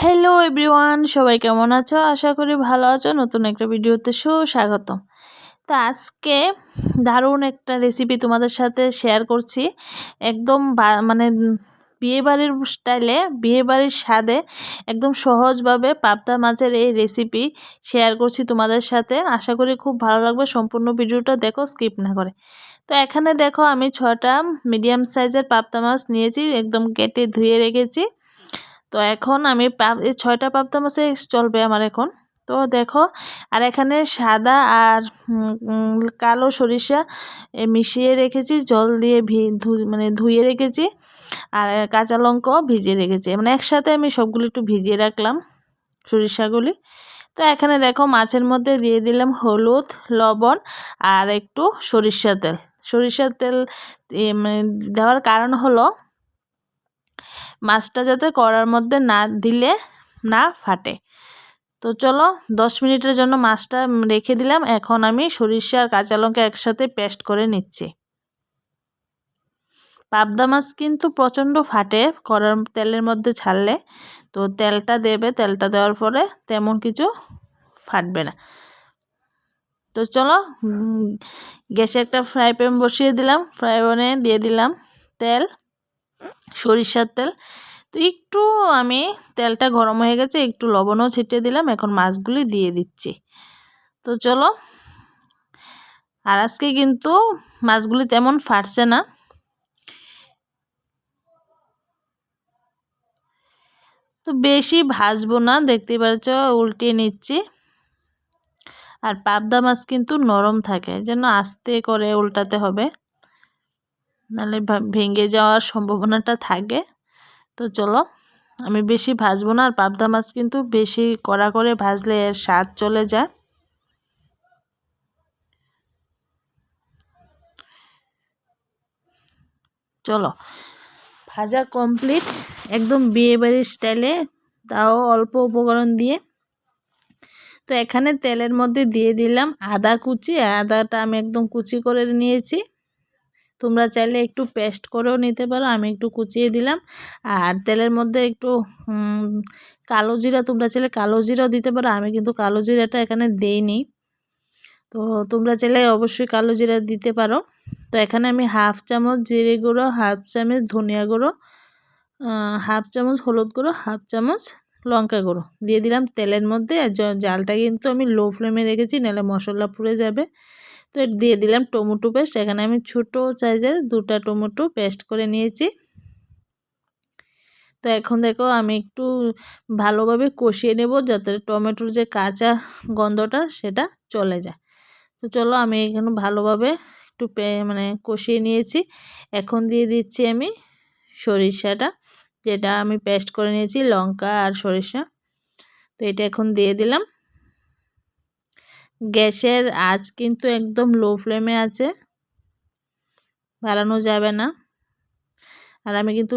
Hello everyone, সবাই কেমন আছো? আশা করি ভালো আছো। নতুন একটা ভিডিওতে সুস্বাগতম। তো আজকে দারুণ একটা রেসিপি তোমাদের সাথে শেয়ার করছি। একদম মানে বিয়েবাড়ির স্টাইলে, বিয়েবাড়ির স্বাদে একদম সহজভাবে পাবদা মাছের এই রেসিপি শেয়ার করছি তোমাদের সাথে। আশা করি খুব ভালো লাগবে। সম্পূর্ণ ভিডিওটা দেখো, স্কিপ না করে। তো এখানে দেখো আমি 6টা মিডিয়াম সাইজের পাবদা মাছ নিয়েছি, একদম কেটে ধুয়ে রেখেছি। তো এখন আমি এই 6টা পাবদা মাছে চলবে আমার এখন। তো দেখো, আর এখানে সাদা আর কালো সরিষা মিশিয়ে রেখেছি, জল দিয়ে মানে ধুয়ে রেখেছি। আর কাঁচা লঙ্কাও ভিজিয়ে রেখেছি, মানে একসাথে আমি সবগুলো একটু ভিজিয়ে রাখলাম সরিষাগুলি। তো এখানে দেখো মাছের মধ্যে দিয়ে দিলাম হলুদ, লবণ আর একটু সরিষার তেল। সরিষার তেল মানে দেওয়ার কারণ হলো মাছটা যাতে কড়ার মধ্যে না দিলে না ফাটে। তো চলো 10 মিনিটের জন্য মাছটা রেখে দিলাম। এখন আমি সরিষা আর কাঁচা লঙ্কা একসাথে পেস্ট করে নিচ্ছি। পাবদা মাছ কিন্তু প্রচণ্ড ফাটে কড়ার তেলের মধ্যে ছাড়লে। তো তেলটা দেবে, তেলটা দেওয়ার পরে তেমন কিছু ফাটবে না। তো চলো গ্যাসে একটা ফ্রাই প্যান বসিয়ে দিলাম। ফ্রাই প্যানে দিয়ে দিলাম তেল, সরিষার তেল। তো একটু আমি তেলটা গরম হয়ে গেছে, একটু লবণও ছিটিয়ে দিলাম। এখন মাছগুলি দিয়ে দিচ্ছি। তো চলো, আর আজকে কিন্তু মাছগুলি তেমন ফাটছে না। তো বেশি ভাজবো না, দেখতেই পাচ্ছ উল্টিয়ে নিচ্ছি। আর পাবদা মাছ কিন্তু নরম থাকে, এই জন্য আস্তে করে উল্টাতে হবে, নাহলে ভেঙে যাওয়ার সম্ভাবনাটা থাকে। তো চলো, আমি বেশি ভাজবো না। আর পাবদা মাছ কিন্তু বেশি কড়া করে ভাজলে এর স্বাদ চলে যায়। চলো, ভাজা কমপ্লিট একদম বিয়েবাড়ির স্টাইলে, তাও অল্প উপকরণ দিয়ে। তো এখানে তেলের মধ্যে দিয়ে দিলাম আদা কুচি। আদাটা আমি একদম কুচি করে নিয়েছি, তোমরা চাইলে একটু পেস্ট করেও নিতে পারো, আমি একটু কুচিয়ে দিলাম। আর তেলের মধ্যে একটু কালো জিরা, তোমরা চাইলে কালো জিরাও দিতে পারো, আমি কিন্তু কালো জিরাটা এখানে দেইনি। তো তোমরা চাইলে অবশ্যই কালো জিরা দিতে পারো। তো এখানে আমি হাফ চামচ জিরে গুঁড়ো, হাফ চামচ ধনিয়া গুঁড়ো, হাফ চামচ হলুদ গুঁড়ো, হাফ চামচ লঙ্কা গুঁড়ো দিয়ে দিলাম তেলের মধ্যে। আর জালটা কিন্তু আমি লো ফ্লেমে রেখেছি, নাহলে মশলা পুড়ে যাবে। তো দিয়ে দিলাম টমেটো পেস্ট। এখানে আমি ছোটো সাইজের 2টা টমেটো পেস্ট করে নিয়েছি। তো এখন দেখো আমি একটু ভালোভাবে কষিয়ে নেব, যাতে টমেটোর যে কাঁচা গন্ধটা সেটা চলে যায়। তো চলো, আমি এখানে ভালোভাবে একটু মানে কষিয়ে নিয়েছি। এখন দিয়ে দিচ্ছি আমি সরিষাটা, যেটা আমি পেস্ট করে নিয়েছি, লঙ্কা আর সরিষা। তো এটা এখন দিয়ে দিলাম। গ্যাসের আঁচ কিন্তু একদম লো ফ্লেমে আছে, বাড়ানো যাবে না। আর আমি কিন্তু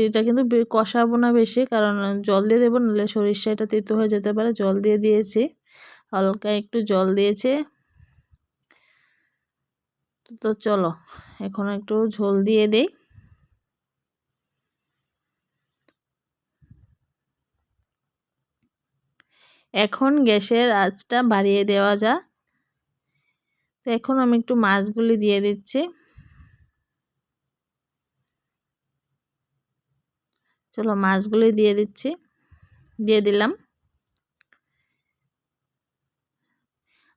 এটা কিন্তু কষাবো না বেশি, কারণ জল দিয়ে দেবো, নাহলে সরিষাটা তেতো হয়ে যেতে পারে। জল দিয়ে দিয়েছি, হালকা একটু জল দিয়েছে। তো চলো, এখন একটু ঝোল দিয়ে দেই। এখন গ্যাসের আঁচটা বাড়িয়ে দেওয়া যাক। তো এখন আমি একটু মাছগুলি দিয়ে দিচ্ছি। চলো, মাছগুলি দিয়ে দিচ্ছি, দিয়ে দিলাম।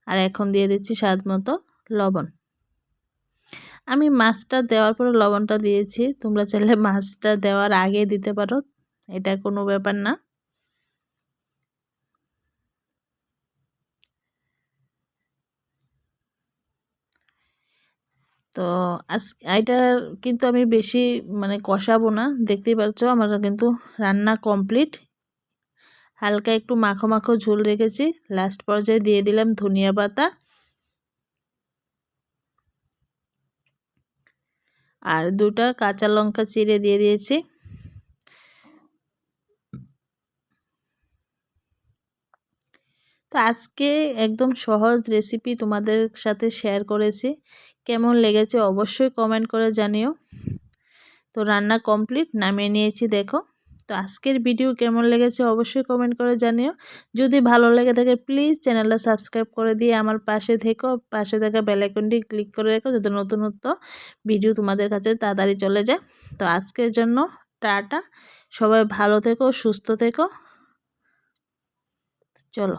আর এখন দিয়ে দিচ্ছি স্বাদ মতো লবণ। আমি মাছটা দেওয়ার পরে লবণটা দিয়েছি, তোমরা চাইলে মাছটা দেওয়ার আগে দিতে পারো, এটা কোনো ব্যাপার না। তো এটা কিন্তু আমি বেশি মানে কষাবো না, দেখতেই পাচ্ছ আমার কিন্তু রান্না কমপ্লিট। হালকা একটু মাখো মাখো ঝোল রেখেছি। লাস্ট পর্যায়ে দিয়ে দিলাম ধনিয়া পাতা আর 2টা কাঁচা লঙ্কা চিড়ে দিয়ে দিয়েছি। তো আজকে একদম সহজ রেসিপি তোমাদের সাথে শেয়ার করেছি, কেমন লেগেছে অবশ্যই কমেন্ট করে জানিও। তো রান্না কমপ্লিট, নামিয়ে নিয়েছি দেখো। তো আজকের ভিডিও কেমন লেগেছে অবশ্যই কমেন্ট করে জানিও। যদি ভালো লেগে থাকে প্লিজ চ্যানেলটা সাবস্ক্রাইব করে দিয়ে আমার পাশে থেকো, পাশে থাকা বেল আইকনটি ক্লিক করে রেখো যাতে নতুন ভিডিও তোমাদের কাছে তাড়াতাড়ি চলে যায়। তো আজকের জন্য টাটা, সবাই ভালো থেকো, সুস্থ থেকো। চলো।